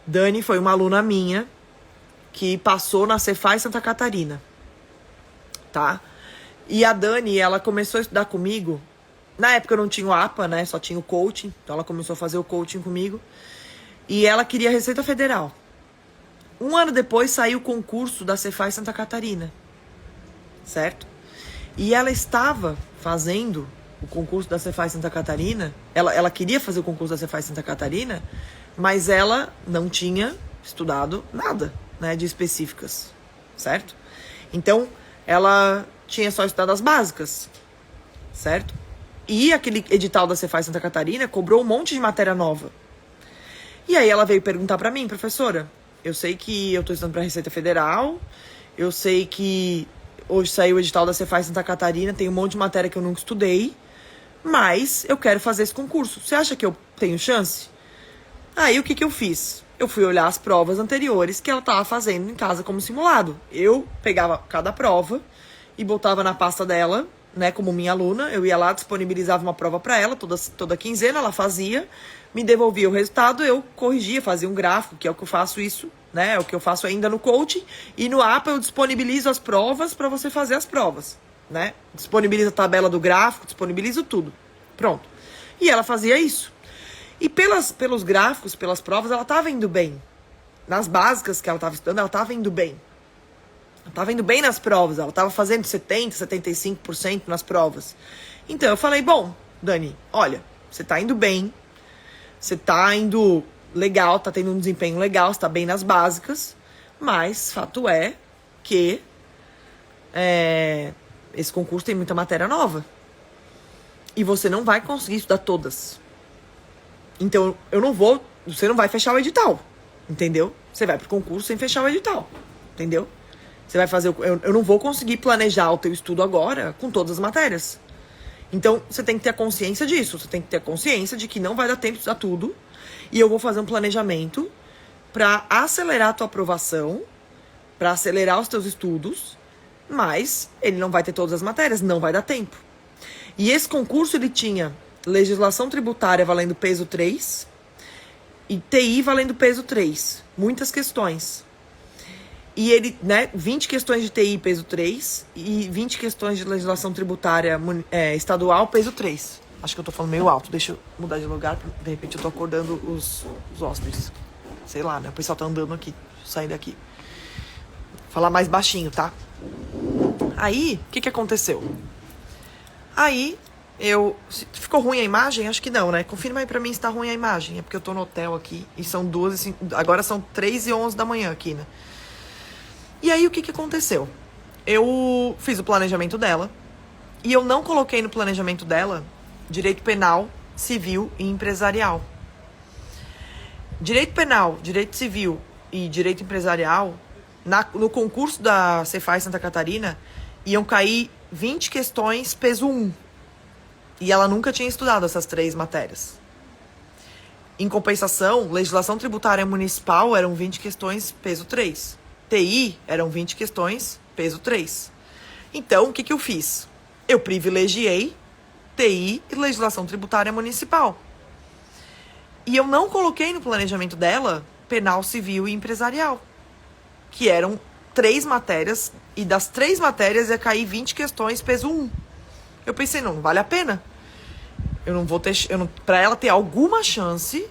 Dani foi uma aluna minha que passou na Cefaz Santa Catarina, tá? E a Dani, ela começou a estudar comigo. Na época eu não tinha o APA, né? Só tinha o coaching. Então ela começou a fazer o coaching comigo. E ela queria Receita Federal. Um ano depois saiu o concurso da Cefaz Santa Catarina. Certo? E ela estava fazendo o concurso da Cefaz Santa Catarina. Ela queria fazer o concurso da Cefaz Santa Catarina, mas ela não tinha estudado nada, né, de específicas, certo? Então, ela tinha só estudado as básicas, certo? E aquele edital da Cefaz Santa Catarina cobrou um monte de matéria nova. E aí ela veio perguntar pra mim, professora, eu sei que eu tô estudando pra Receita Federal, eu sei que hoje saiu o edital da Cefaz Santa Catarina, tem um monte de matéria que eu nunca estudei, mas eu quero fazer esse concurso. Você acha que eu tenho chance? Aí o que eu fiz? Eu fui olhar as provas anteriores que ela estava fazendo em casa como simulado. Eu pegava cada prova e botava na pasta dela, né, como minha aluna. Eu ia lá, disponibilizava uma prova para ela, toda quinzena ela fazia, me devolvia o resultado, eu corrigia, fazia um gráfico, que é o que eu faço isso, né, é o que eu faço ainda no coaching. E no APA eu disponibilizo as provas para você fazer as provas, né? Disponibilizo a tabela do gráfico, disponibilizo tudo. Pronto. E ela fazia isso. E pelos gráficos, pelas provas, ela estava indo bem. Nas básicas que ela estava estudando, ela estava indo bem. Ela estava indo bem nas provas. Ela estava fazendo 70%, 75% nas provas. Então, eu falei, bom, Dani, olha, você está indo bem. Você está indo legal, está tendo um desempenho legal, está bem nas básicas. Mas, fato é que esse concurso tem muita matéria nova. E você não vai conseguir estudar todas. Então, você não vai fechar o edital, entendeu? Você vai pro concurso sem fechar o edital, entendeu? Você vai fazer, eu não vou conseguir planejar o teu estudo agora com todas as matérias. Então, você tem que ter a consciência disso, você tem que ter a consciência de que não vai dar tempo de estudar tudo, e eu vou fazer um planejamento para acelerar a tua aprovação, para acelerar os teus estudos, mas ele não vai ter todas as matérias, não vai dar tempo. E esse concurso, ele tinha legislação tributária valendo peso 3 e TI valendo peso 3. Muitas questões. E ele, né, 20 questões de TI peso 3 e 20 questões de legislação tributária estadual peso 3. Acho que eu tô falando meio alto. Deixa eu mudar de lugar, de repente eu tô acordando os hóspedes. Sei lá, né? O pessoal tá andando aqui, saindo daqui. Vou falar mais baixinho, tá? Aí, o que aconteceu? Aí, ficou ruim a imagem? Acho que não, né? Confirma aí pra mim se tá ruim a imagem. É porque eu tô no hotel aqui e são 2 agora são 3h11 da manhã aqui, né? E aí, o que aconteceu? Eu fiz o planejamento dela e eu não coloquei no planejamento dela direito penal, civil e empresarial. Direito penal, direito civil e direito empresarial, no concurso da Cefaz Santa Catarina, iam cair 20 questões peso 1. E ela nunca tinha estudado essas 3 matérias. Em compensação, legislação tributária municipal eram 20 questões peso 3. TI eram 20 questões peso 3. Então, o que eu fiz? Eu privilegiei TI e legislação tributária municipal. E eu não coloquei no planejamento dela penal, civil e empresarial, que eram 3 matérias, e das 3 matérias ia cair 20 questões peso 1. Eu pensei, não vale a pena. Eu não vou ter, para ela ter alguma chance,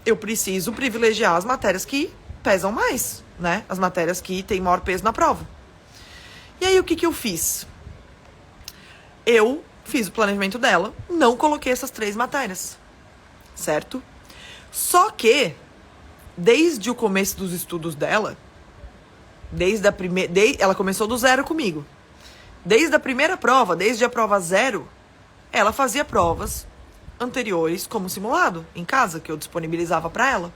eu preciso privilegiar as matérias que pesam mais, né? As matérias que têm maior peso na prova. E aí, o que eu fiz? Eu fiz o planejamento dela, não coloquei essas 3 matérias, certo? Só que, desde o começo dos estudos dela, ela começou do 0 comigo. Desde a primeira prova, desde a prova 0, ela fazia provas anteriores como simulado, em casa, que eu disponibilizava para ela.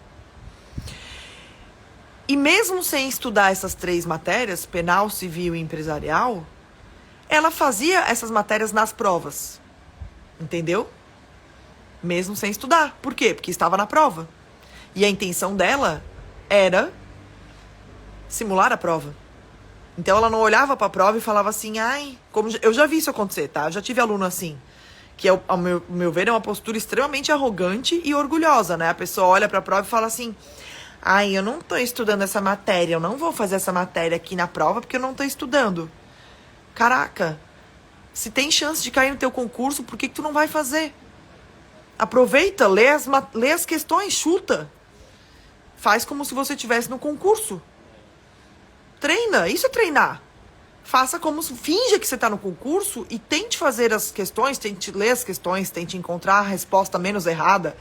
E mesmo sem estudar essas 3 matérias, penal, civil e empresarial, ela fazia essas matérias nas provas. Entendeu? Mesmo sem estudar. Por quê? Porque estava na prova. E a intenção dela era simular a prova. Então ela não olhava para a prova e falava assim, ai, como eu já vi isso acontecer, tá? Eu já tive aluno assim, que ao meu ver é uma postura extremamente arrogante e orgulhosa, né? A pessoa olha para a prova e fala assim, Ai, eu não tô estudando essa matéria, eu não vou fazer essa matéria aqui na prova porque eu não tô estudando. Caraca, se tem chance de cair no teu concurso, por que tu não vai fazer? Aproveita, lê as questões, chuta. Faz como se você estivesse no concurso. Treina, isso é treinar. Faça como se finja que você está no concurso e tente fazer as questões, tente ler as questões, tente encontrar a resposta menos errada,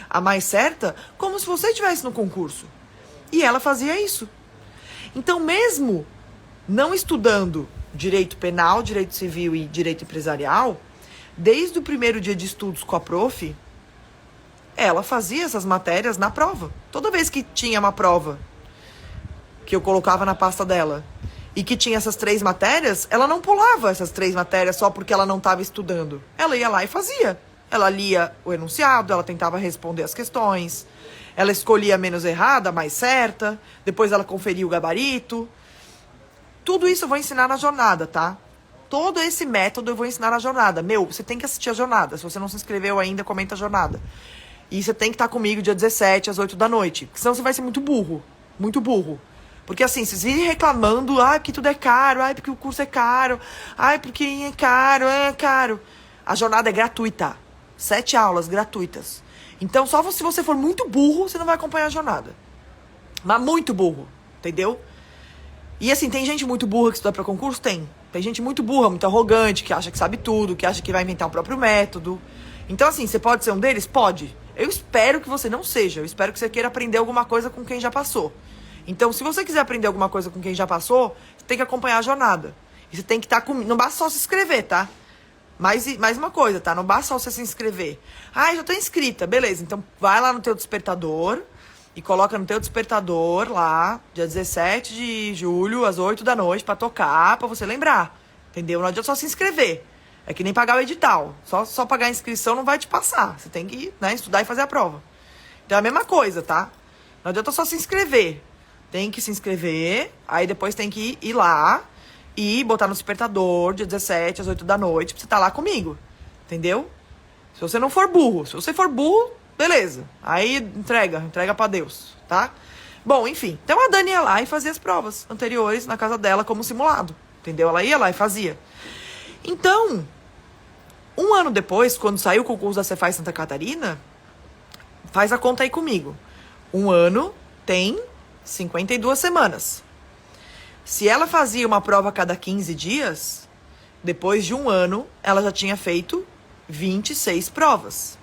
a mais certa, como se você estivesse no concurso. E ela fazia isso. Então, mesmo não estudando direito penal, direito civil e direito empresarial, desde o primeiro dia de estudos com a prof, ela fazia essas matérias na prova. Toda vez que tinha uma prova que eu colocava na pasta dela e que tinha essas 3 matérias, ela não pulava essas 3 matérias só porque ela não estava estudando. Ela ia lá e fazia. Ela lia o enunciado, ela tentava responder as questões, ela escolhia a menos errada, a mais certa, depois ela conferia o gabarito. Tudo isso eu vou ensinar na jornada, tá? Todo esse método eu vou ensinar na jornada. Meu, você tem que assistir a jornada. Se você não se inscreveu ainda, comenta a jornada. E você tem que estar comigo dia 17, às 8 da noite. Porque senão você vai ser muito burro. Muito burro. Porque assim, vocês virem reclamando, porque tudo é caro, porque o curso é caro, porque é caro, é caro. A jornada é gratuita. 7 aulas gratuitas. Então, só se você for muito burro, você não vai acompanhar a jornada. Mas muito burro, entendeu? E assim, tem gente muito burra que estuda pra concurso? Tem. Tem gente muito burra, muito arrogante, que acha que sabe tudo, que acha que vai inventar o próprio método. Então, assim, você pode ser um deles? Pode. Eu espero que você não seja. Eu espero que você queira aprender alguma coisa com quem já passou. Então, se você quiser aprender alguma coisa com quem já passou, você tem que acompanhar a jornada. E você tem que estar comigo. Não basta só se inscrever, tá? Mais uma coisa, tá? Não basta só você se inscrever. Já tô inscrita. Beleza, então vai lá no teu despertador e coloca no teu despertador lá, dia 17 de julho, às 8 da noite, pra tocar, pra você lembrar. Entendeu? Não adianta só se inscrever. É que nem pagar o edital. Só pagar a inscrição não vai te passar. Você tem que, estudar e fazer a prova. Então é a mesma coisa, tá? Não adianta só se inscrever. Tem que se inscrever, aí depois tem que ir lá e botar no despertador, dia 17, às 8 da noite, pra você estar lá comigo. Entendeu? Se você não for burro. Se você for burro, beleza. Aí entrega pra Deus, tá? Bom, enfim. Então a Dani ia lá e fazia as provas anteriores na casa dela como simulado. Entendeu? Ela ia lá e fazia. Então, um ano depois, quando saiu o concurso da Cefaz Santa Catarina, faz a conta aí comigo. Um ano tem 52 semanas. Se ela fazia uma prova a cada 15 dias, depois de um ano, ela já tinha feito 26 provas.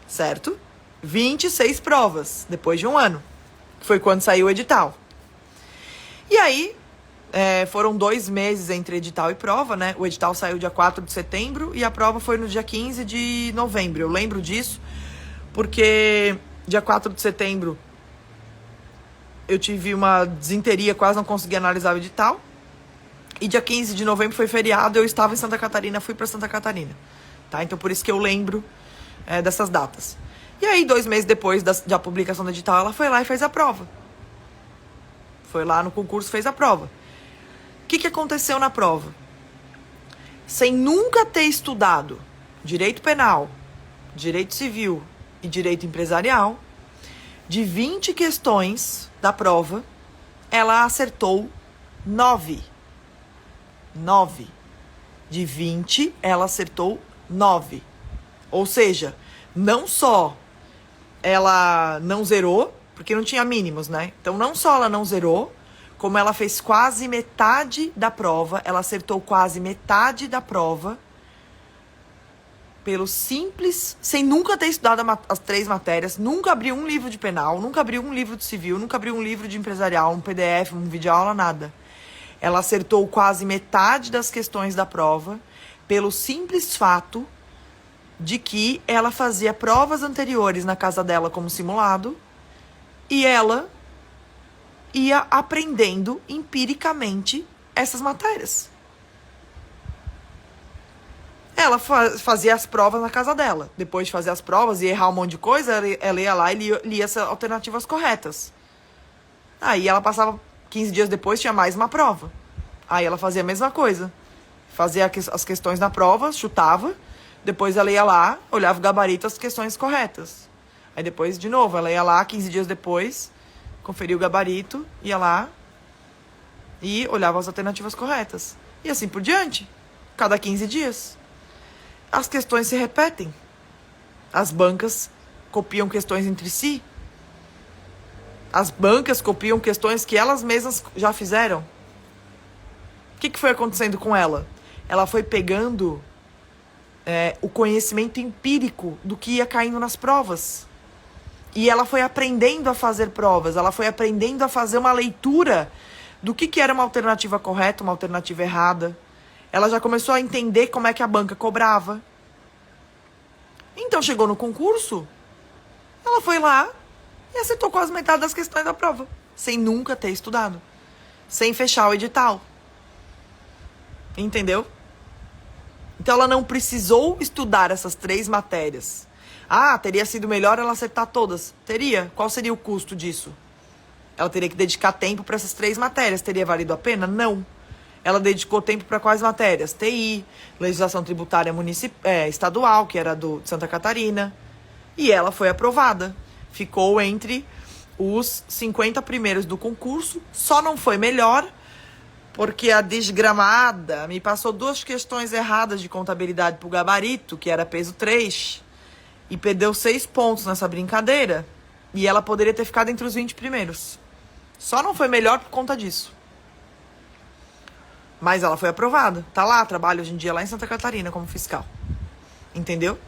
Certo? 26 provas, depois de um ano. Que foi quando saiu o edital. E aí, foram 2 meses entre edital e prova, né? O edital saiu dia 4 de setembro e a prova foi no dia 15 de novembro. Eu lembro disso, porque dia 4 de setembro eu tive uma desinteria, quase não consegui analisar o edital. E dia 15 de novembro foi feriado, eu estava em Santa Catarina, fui para Santa Catarina. Tá? Então por isso que eu lembro dessas datas. E aí, 2 meses depois da publicação do edital, ela foi lá e fez a prova. Foi lá no concurso, fez a prova. O que aconteceu na prova? Sem nunca ter estudado direito penal, direito civil e direito empresarial, de 20 questões da prova, ela acertou 9. 9. De 20, ela acertou 9. Ou seja, não só ela não zerou, porque não tinha mínimos, né? Então, não só ela não zerou, como ela fez quase metade da prova, ela acertou quase metade da prova, pelo simples, sem nunca ter estudado as 3 matérias, nunca abriu um livro de penal, nunca abriu um livro de civil, nunca abriu um livro de empresarial, um PDF, um videoaula, nada. Ela acertou quase metade das questões da prova, pelo simples fato de que ela fazia provas anteriores na casa dela como simulado e ela ia aprendendo empiricamente essas matérias. Ela fazia as provas na casa dela. Depois de fazer as provas e errar um monte de coisa, ela ia lá e lia as alternativas corretas. Aí ela passava 15 dias depois, tinha mais uma prova. Aí ela fazia a mesma coisa. Fazia as questões na prova, chutava. Depois ela ia lá, olhava o gabarito, as questões corretas. Aí depois, de novo, ela ia lá, 15 dias depois, conferia o gabarito, ia lá e olhava as alternativas corretas. E assim por diante. Cada 15 dias. As questões se repetem. As bancas copiam questões entre si. As bancas copiam questões que elas mesmas já fizeram. O que foi acontecendo com ela? Ela foi pegando o conhecimento empírico do que ia caindo nas provas. E ela foi aprendendo a fazer provas. Ela foi aprendendo a fazer uma leitura do que era uma alternativa correta, uma alternativa errada. Ela já começou a entender como é que a banca cobrava. Então chegou no concurso, ela foi lá e acertou quase metade das questões da prova. Sem nunca ter estudado. Sem fechar o edital. Entendeu? Então ela não precisou estudar essas 3 matérias. Ah, teria sido melhor ela acertar todas. Teria. Qual seria o custo disso? Ela teria que dedicar tempo para essas 3 matérias. Teria valido a pena? Não. Ela dedicou tempo para quais matérias? TI, legislação tributária estadual, que era de Santa Catarina. E ela foi aprovada. Ficou entre os 50 primeiros do concurso. Só não foi melhor porque a desgramada me passou 2 questões erradas de contabilidade pro gabarito, que era peso 3, e perdeu 6 pontos nessa brincadeira. E ela poderia ter ficado entre os 20 primeiros. Só não foi melhor por conta disso. Mas ela foi aprovada. Tá lá, trabalha hoje em dia lá em Santa Catarina como fiscal. Entendeu?